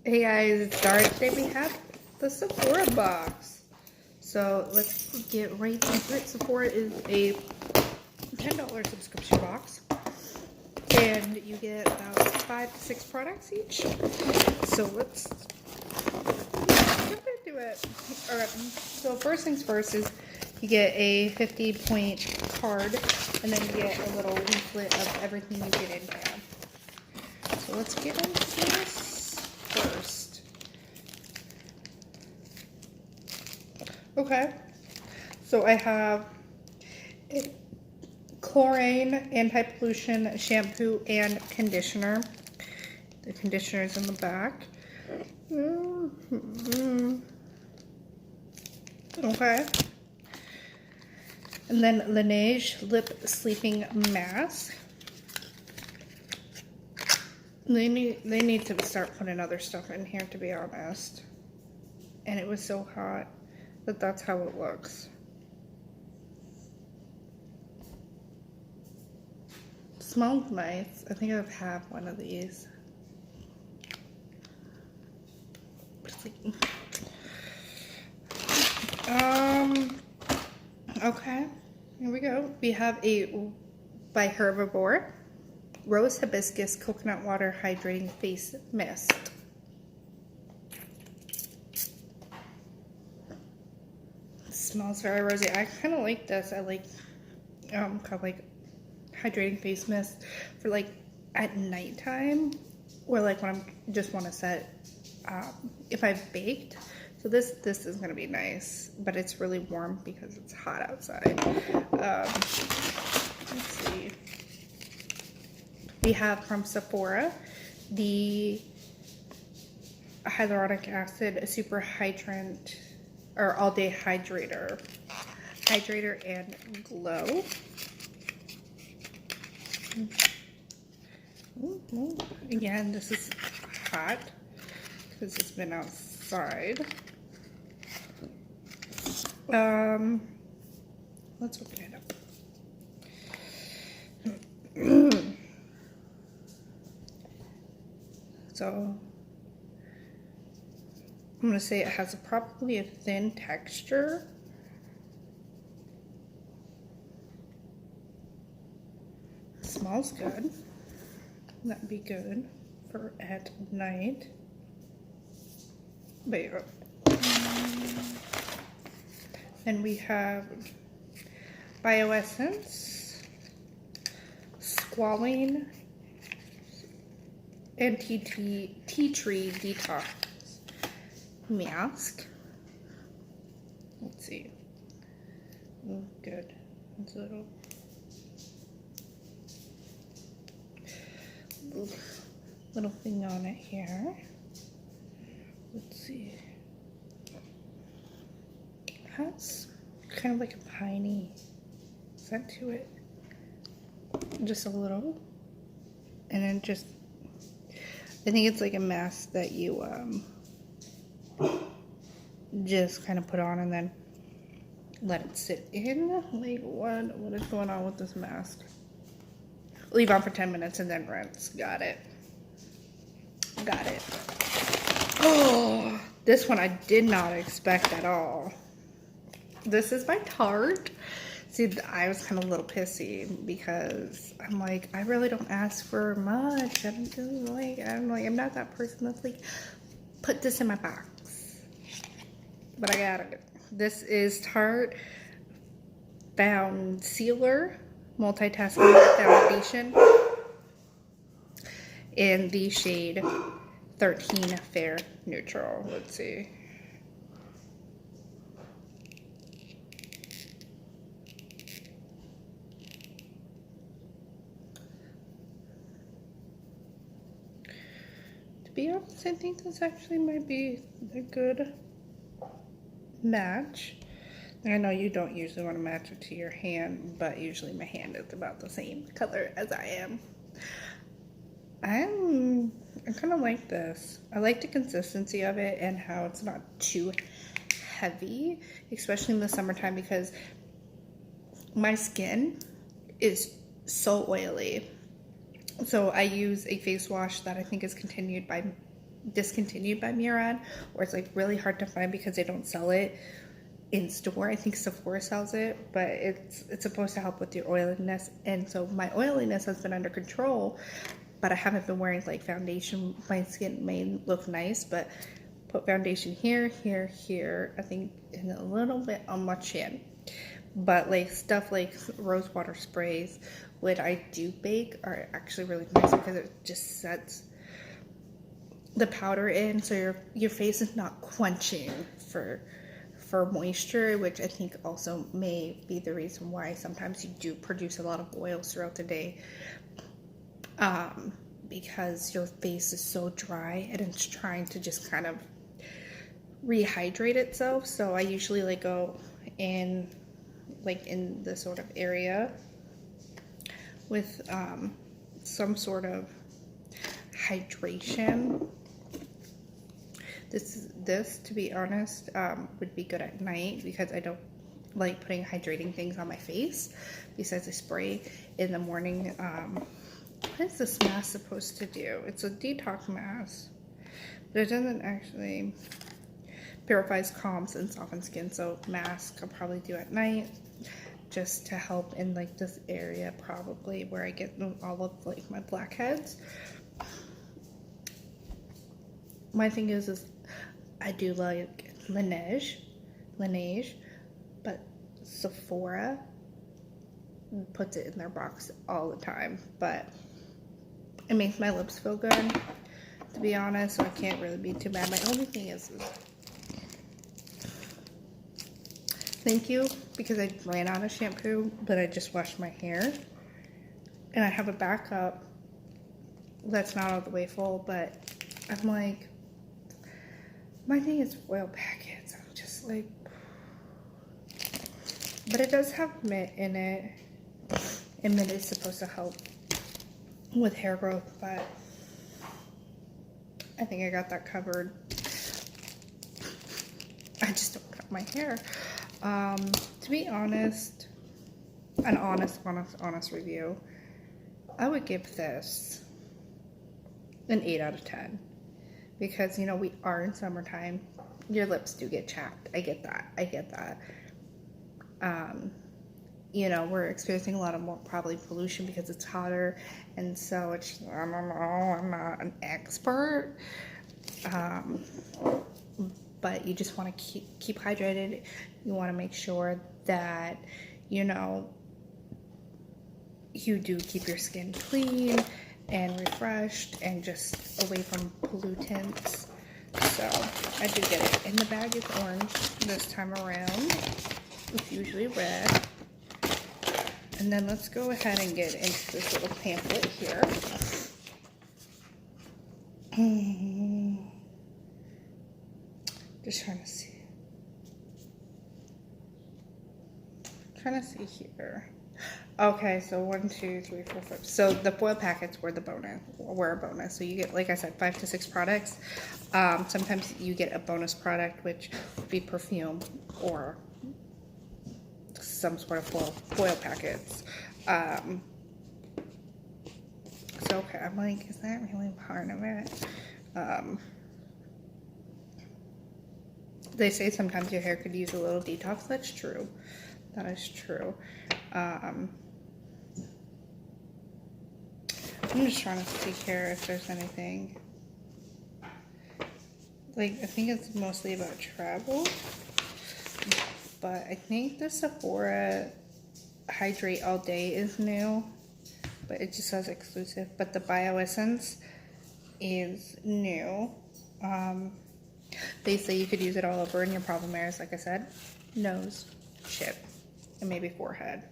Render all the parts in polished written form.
Hey guys, it's Dart. Today we have the Sephora box. So let's get right into it. Sephora is a $10 subscription box. And you get about 5 to 6 products each. So let's jump into it. Alright, so first things first is you get a 50-point card. And then you get a little leaflet of everything you get in here. So let's get into this first. Okay, so I have a chlorine anti-pollution shampoo and conditioner. The conditioner is in the back. Okay. And then Laneige lip sleeping mask. They need to start putting other stuff in here, to be honest. And it was so hot that that's how it looks. Smells nice. I think I've had one of these. It's like, okay, here we go. We have a by Herbivore Rose Hibiscus Coconut Water Hydrating Face Mist. It smells very rosy. I kind of like this. I like kind of like hydrating face mist for like at nighttime, or like when I just want to set if I've baked. So this is gonna be nice, but it's really warm because it's hot outside. Let's see. We have from Sephora the hyaluronic acid super hydrant or all day hydrator and glow. Again, this is hot because it's been outside. Let's open it up. So I'm gonna say it has probably a thin texture. It smells good. That'd be good for at night. But yeah. Then we have Bioessence Squalene and tea tree detox mask. Let's see. Oh, good. It's a little thing on it here. Let's see. It has kind of like a piney scent to it. Just a little. And then just, I think it's like a mask that you just kind of put on and then let it sit in. Like what is going on with this mask? Leave on for 10 minutes and then rinse. Got it. Got it. Oh, this one I did not expect at all. This is by Tarte. See, I was kind of a little pissy because I'm like, I really don't ask for much. I'm not that person that's like, put this in my box. But I got it. This is Tarte Found Sealer Multitasking Foundation in the shade 13 Fair Neutral. Let's see. To be honest, I think this actually might be a good match. I know you don't usually want to match it to your hand, but usually my hand is about the same color as I am. I kind of like this. I like the consistency of it and how it's not too heavy, especially in the summertime, because my skin is so oily. So I use a face wash that I think is continued by discontinued by Murad, or it's like really hard to find because they don't sell it in store. I think Sephora sells it, but it's supposed to help with your oiliness, and so my oiliness has been under control, but I haven't been wearing like foundation. My skin may look nice, but put foundation here, here, here, I think, and a little bit on my chin. But like stuff like rose water sprays, when I do bake, are actually really nice because it just sets the powder in, so your face is not quenching for moisture, which I think also may be the reason why sometimes you do produce a lot of oils throughout the day, because your face is so dry and it's trying to just kind of rehydrate itself. So I usually like go in like in the sort of area with some sort of hydration. This to be honest, would be good at night because I don't like putting hydrating things on my face besides a spray in the morning. What is this mask supposed to do? It's a detox mask, but it doesn't actually purifies, calms, and softens skin. So mask I'll probably do at night just to help in like this area, probably where I get all of like my blackheads. My thing is I do like Laneige, but Sephora puts it in their box all the time, but it makes my lips feel good, to be honest, so I can't really be too bad. My only thing is thank you, because I ran out of shampoo, but I just washed my hair, and I have a backup that's not all the way full, but I'm like, my thing is oil packets. I'm just like, but it does have mint in it, and mint is supposed to help with hair growth, but I think I got that covered. I just don't cut my hair. To be honest, an honest review, I would give this an 8 out of 10. Because, you know, we are in summertime. Your lips do get chapped. I get that. You know, we're experiencing a lot of more probably pollution because it's hotter. And so it's, I don't know, I'm not an expert. But you just want to keep hydrated. You want to make sure that, you know, you do keep your skin clean and refreshed and just away from pollutants. So I do get it. And the bag is orange this time around. It's usually red. And then let's go ahead and get into this little pamphlet here. Just trying to see. Here. Okay, so 1, 2, 3, 4, 5. So the foil packets were a bonus. So you get, like I said, 5 to 6 products. Sometimes you get a bonus product, which would be perfume or some sort of foil packets. So okay, I'm like, is that really part of it? They say sometimes your hair could use a little detox. That's true. That is true. I'm just trying to see here if there's anything. Like, I think it's mostly about travel. But I think the Sephora Hydrate All Day is new. But it just says exclusive. But the Bio Essence is new. They say you could use it all over in your problem areas, like I said. Nose, chin, and maybe forehead.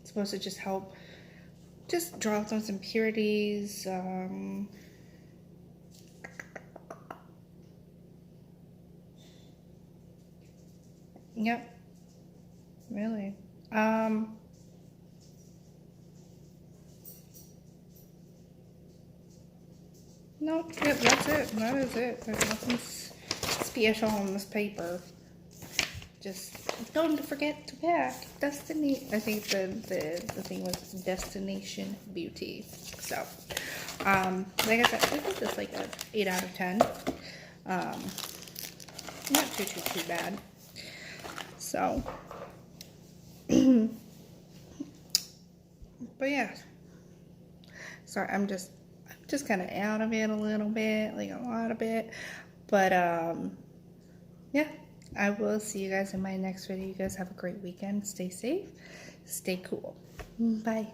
It's supposed to just help just draw out those impurities. Yep. Really. Nope. Yep, that's it. That is it. There's nothing special on this paper. Just don't forget to pack. Destiny. I think the thing was Destination Beauty. So, Like I said, I think this like a 8 out of 10. Not too bad. So, but yeah. Sorry, I'm just kind of out of it a little bit, like a lot of it. But yeah, I will see you guys in my next video. You guys have a great weekend. Stay safe, stay cool. Bye.